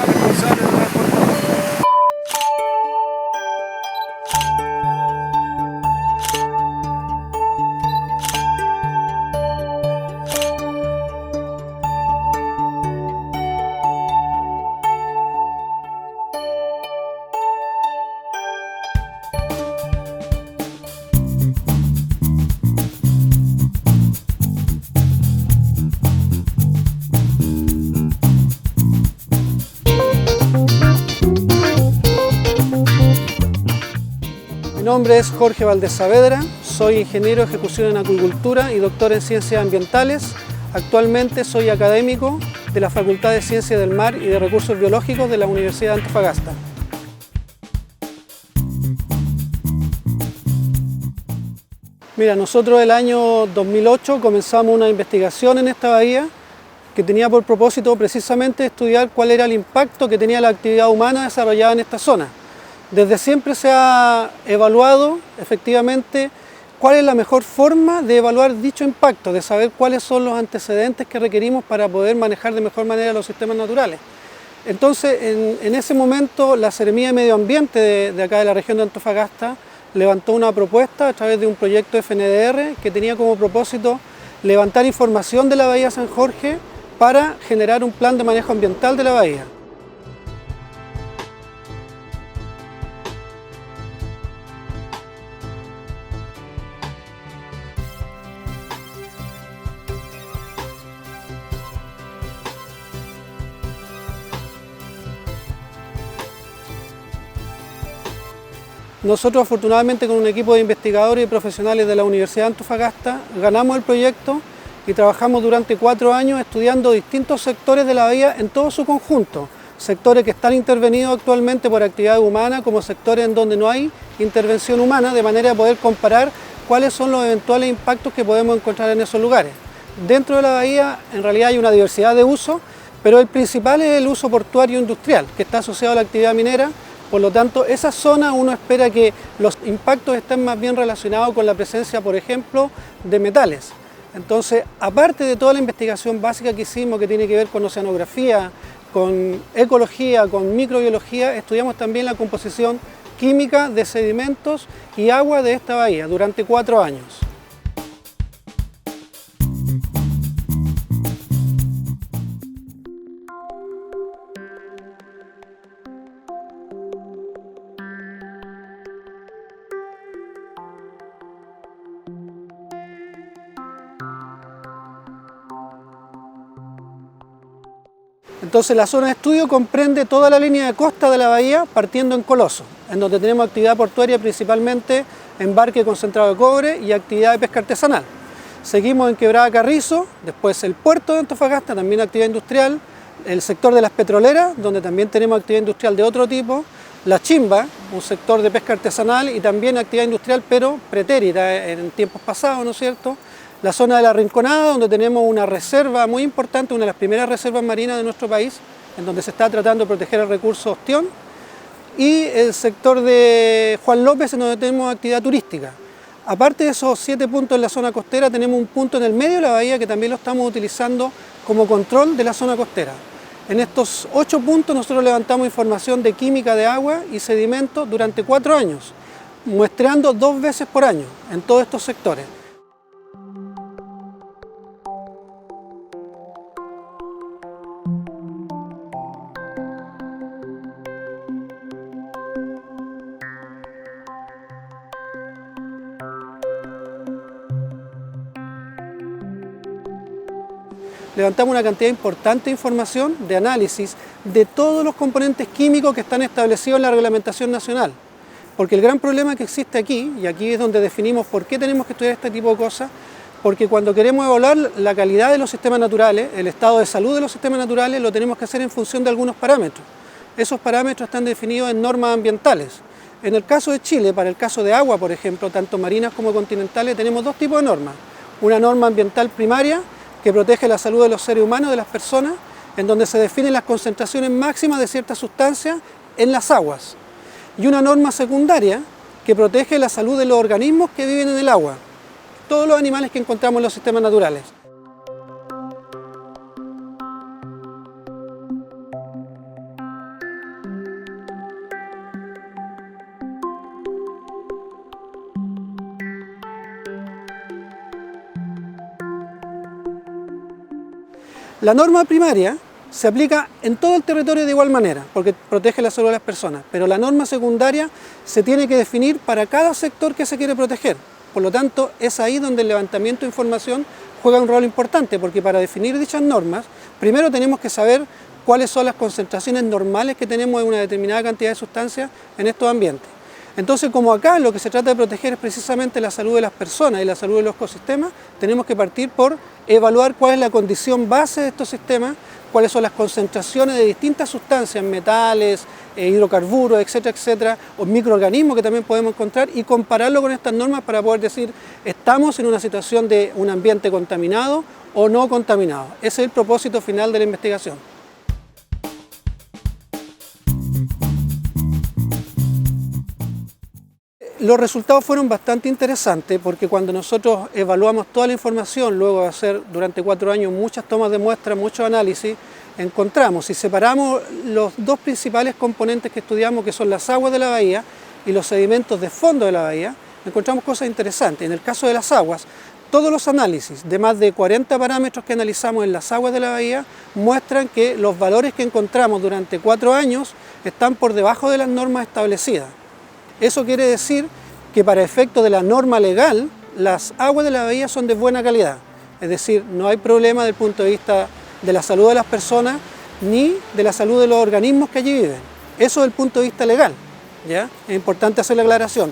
responsable de transportar. Mi nombre es Jorge Valdés Saavedra, soy ingeniero de ejecución en acuicultura y doctor en ciencias ambientales. Actualmente soy académico de la Facultad de Ciencias del Mar y de Recursos Biológicos de la Universidad de Antofagasta. Mira, nosotros el año 2008 comenzamos una investigación en esta bahía que tenía por propósito precisamente estudiar cuál era el impacto que tenía la actividad humana desarrollada en esta zona. Desde siempre se ha evaluado efectivamente cuál es la mejor forma de evaluar dicho impacto, de saber cuáles son los antecedentes que requerimos para poder manejar de mejor manera los sistemas naturales. Entonces, en ese momento, la Seremía de Medio Ambiente de acá de la región de Antofagasta levantó una propuesta a través de un proyecto FNDR que tenía como propósito levantar información de la bahía San Jorge para generar un plan de manejo ambiental de la bahía. Nosotros afortunadamente con un equipo de investigadores y profesionales de la Universidad de Antofagasta ganamos el proyecto y trabajamos durante 4 años estudiando distintos sectores de la bahía en todo su conjunto. Sectores que están intervenidos actualmente por actividad humana como sectores en donde no hay intervención humana, de manera de poder comparar cuáles son los eventuales impactos que podemos encontrar en esos lugares. Dentro de la bahía en realidad hay una diversidad de usos, pero el principal es el uso portuario industrial, que está asociado a la actividad minera. Por lo tanto, esa zona uno espera que los impactos estén más bien relacionados con la presencia, por ejemplo, de metales. Entonces, aparte de toda la investigación básica que hicimos, que tiene que ver con oceanografía, con ecología, con microbiología, estudiamos también la composición química de sedimentos y agua de esta bahía durante 4 años. Entonces la zona de estudio comprende toda la línea de costa de la bahía partiendo en Coloso, en donde tenemos actividad portuaria principalmente embarque concentrado de cobre y actividad de pesca artesanal. Seguimos en Quebrada Carrizo, después el puerto de Antofagasta, también actividad industrial, el sector de las petroleras, donde también tenemos actividad industrial de otro tipo, la Chimba, un sector de pesca artesanal y también actividad industrial pero pretérita en tiempos pasados, ¿no es cierto? La zona de la Rinconada, donde tenemos una reserva muy importante, una de las primeras reservas marinas de nuestro país, en donde se está tratando de proteger el recurso ostión, y el sector de Juan López, en donde tenemos actividad turística. Aparte de esos 7 puntos en la zona costera, tenemos un punto en el medio de la bahía que también lo estamos utilizando como control de la zona costera. En estos 8 puntos nosotros levantamos información de química de agua y sedimentos durante 4 años, muestreando 2 veces por año en todos estos sectores. Levantamos una cantidad importante de información, de análisis, de todos los componentes químicos que están establecidos en la reglamentación nacional. Porque el gran problema que existe aquí, y aquí es donde definimos por qué tenemos que estudiar este tipo de cosas, porque cuando queremos evaluar la calidad de los sistemas naturales, el estado de salud de los sistemas naturales, lo tenemos que hacer en función de algunos parámetros. Esos parámetros están definidos en normas ambientales. En el caso de Chile, para el caso de agua, por ejemplo, tanto marinas como continentales, tenemos 2 tipos de normas. Una norma ambiental primaria, que protege la salud de los seres humanos, de las personas, en donde se definen las concentraciones máximas de ciertas sustancias en las aguas. Y una norma secundaria que protege la salud de los organismos que viven en el agua, todos los animales que encontramos en los sistemas naturales. La norma primaria se aplica en todo el territorio de igual manera, porque protege la salud de las personas, pero la norma secundaria se tiene que definir para cada sector que se quiere proteger. Por lo tanto, es ahí donde el levantamiento de información juega un rol importante, porque para definir dichas normas, primero tenemos que saber cuáles son las concentraciones normales que tenemos en una determinada cantidad de sustancias en estos ambientes. Entonces, como acá lo que se trata de proteger es precisamente la salud de las personas y la salud de los ecosistemas, tenemos que partir por evaluar cuál es la condición base de estos sistemas, cuáles son las concentraciones de distintas sustancias, metales, hidrocarburos, etcétera, etcétera, o microorganismos que también podemos encontrar y compararlo con estas normas para poder decir, estamos en una situación de un ambiente contaminado o no contaminado. Ese es el propósito final de la investigación. Los resultados fueron bastante interesantes porque cuando nosotros evaluamos toda la información, luego de hacer durante 4 años muchas tomas de muestras, muchos análisis, encontramos, si separamos los dos principales componentes que estudiamos, que son las aguas de la bahía y los sedimentos de fondo de la bahía, encontramos cosas interesantes. En el caso de las aguas, todos los análisis de más de 40 parámetros que analizamos en las aguas de la bahía muestran que los valores que encontramos durante 4 años están por debajo de las normas establecidas. Eso quiere decir que para efecto de la norma legal, las aguas de la bahía son de buena calidad. Es decir, no hay problema desde el punto de vista de la salud de las personas ni de la salud de los organismos que allí viven. Eso desde el punto de vista legal, ¿ya? Es importante hacer la aclaración,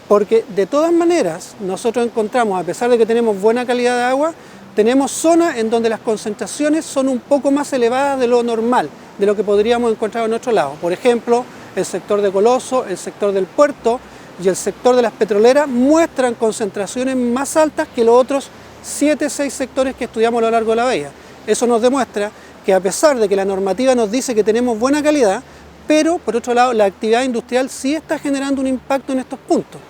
porque de todas maneras nosotros encontramos, a pesar de que tenemos buena calidad de agua, tenemos zonas en donde las concentraciones son un poco más elevadas de lo normal, de lo que podríamos encontrar en otro lado. Por ejemplo, el sector de Coloso, el sector del puerto y el sector de las petroleras muestran concentraciones más altas que los otros 7 o 6 sectores que estudiamos a lo largo de la bahía. Eso nos demuestra que a pesar de que la normativa nos dice que tenemos buena calidad, pero por otro lado la actividad industrial sí está generando un impacto en estos puntos.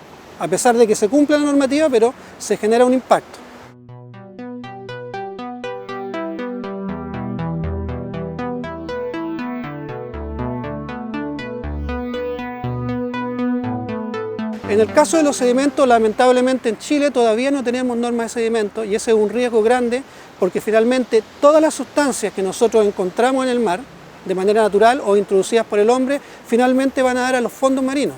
A pesar de que se cumple la normativa, pero se genera un impacto. En el caso de los sedimentos, lamentablemente en Chile todavía no tenemos normas de sedimentos y ese es un riesgo grande porque finalmente todas las sustancias que nosotros encontramos en el mar, de manera natural o introducidas por el hombre, finalmente van a dar a los fondos marinos.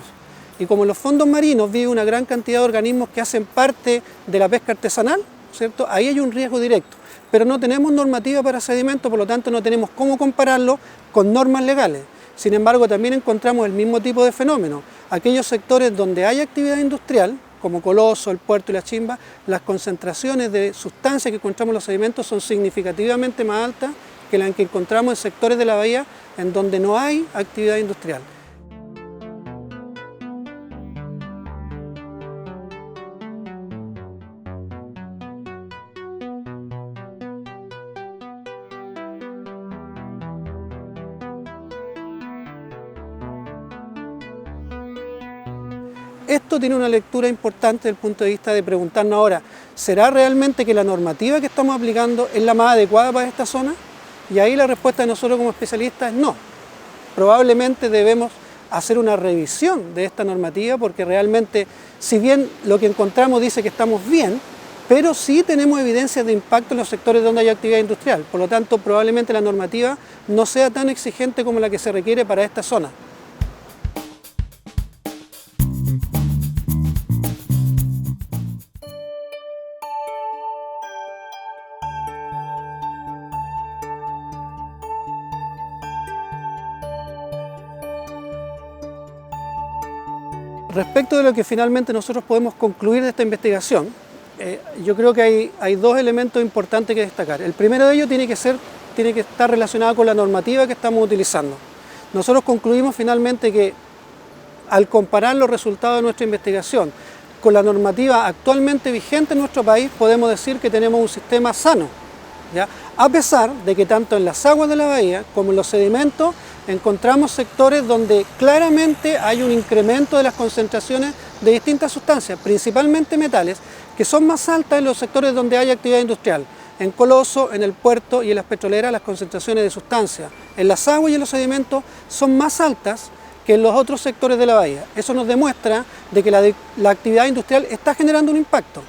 Y como en los fondos marinos vive una gran cantidad de organismos que hacen parte de la pesca artesanal, ¿cierto? Ahí hay un riesgo directo. Pero no tenemos normativa para sedimentos, por lo tanto no tenemos cómo compararlo con normas legales. Sin embargo, también encontramos el mismo tipo de fenómeno. Aquellos sectores donde hay actividad industrial, como Coloso, el puerto y la Chimba, las concentraciones de sustancias que encontramos en los sedimentos son significativamente más altas que las que encontramos en sectores de la bahía en donde no hay actividad industrial. Esto tiene una lectura importante desde el punto de vista de preguntarnos ahora, ¿será realmente que la normativa que estamos aplicando es la más adecuada para esta zona? Y ahí la respuesta de nosotros como especialistas es no. Probablemente debemos hacer una revisión de esta normativa porque realmente, si bien lo que encontramos dice que estamos bien, pero sí tenemos evidencias de impacto en los sectores donde hay actividad industrial. Por lo tanto, probablemente la normativa no sea tan exigente como la que se requiere para esta zona. Respecto de lo que finalmente nosotros podemos concluir de esta investigación, yo creo que hay 2 elementos importantes que destacar. El primero de ellos tiene que estar relacionado con la normativa que estamos utilizando. Nosotros concluimos finalmente que al comparar los resultados de nuestra investigación con la normativa actualmente vigente en nuestro país, podemos decir que tenemos un sistema sano, ¿ya? A pesar de que tanto en las aguas de la bahía como en los sedimentos encontramos sectores donde claramente hay un incremento de las concentraciones de distintas sustancias, principalmente metales, que son más altas en los sectores donde hay actividad industrial. En Coloso, en el puerto y en las petroleras las concentraciones de sustancias en las aguas y en los sedimentos son más altas que en los otros sectores de la bahía. Eso nos demuestra de que la actividad industrial está generando un impacto,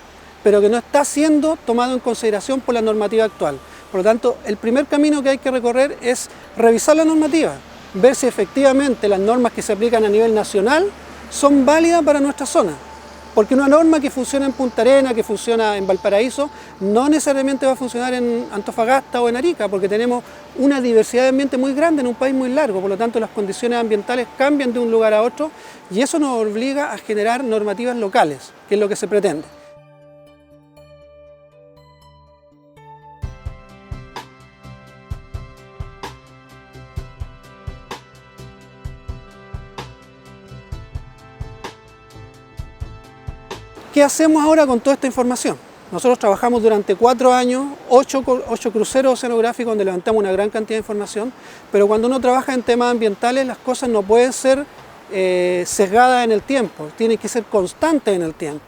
pero que no está siendo tomado en consideración por la normativa actual. Por lo tanto, el primer camino que hay que recorrer es revisar la normativa, ver si efectivamente las normas que se aplican a nivel nacional son válidas para nuestra zona. Porque una norma que funciona en Punta Arenas, que funciona en Valparaíso, no necesariamente va a funcionar en Antofagasta o en Arica, porque tenemos una diversidad de ambiente muy grande en un país muy largo, por lo tanto las condiciones ambientales cambian de un lugar a otro y eso nos obliga a generar normativas locales, que es lo que se pretende. ¿Qué hacemos ahora con toda esta información? Nosotros trabajamos durante 4 años, 8 cruceros oceanográficos donde levantamos una gran cantidad de información, pero cuando uno trabaja en temas ambientales las cosas no pueden ser sesgadas en el tiempo, tienen que ser constantes en el tiempo.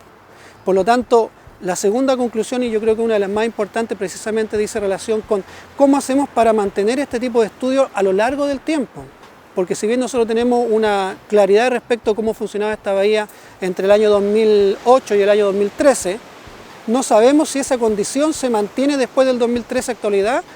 Por lo tanto, la segunda conclusión, y yo creo que una de las más importantes, precisamente dice relación con cómo hacemos para mantener este tipo de estudios a lo largo del tiempo. Porque si bien nosotros tenemos una claridad respecto a cómo funcionaba esta bahía entre el año 2008 y el año 2013, no sabemos si esa condición se mantiene después del 2013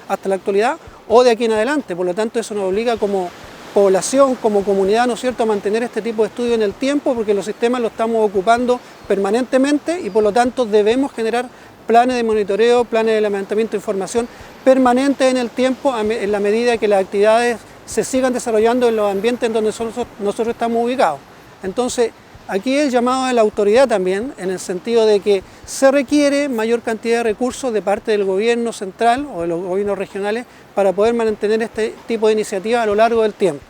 hasta la actualidad o de aquí en adelante. Por lo tanto, eso nos obliga como población, como comunidad, ¿no es cierto?, a mantener este tipo de estudio en el tiempo, porque los sistemas los estamos ocupando permanentemente y por lo tanto debemos generar planes de monitoreo, planes de levantamiento de información permanentes en el tiempo en la medida que las actividades se sigan desarrollando en los ambientes en donde nosotros estamos ubicados. Entonces, aquí el llamado de la autoridad también, en el sentido de que se requiere mayor cantidad de recursos de parte del gobierno central o de los gobiernos regionales para poder mantener este tipo de iniciativas a lo largo del tiempo.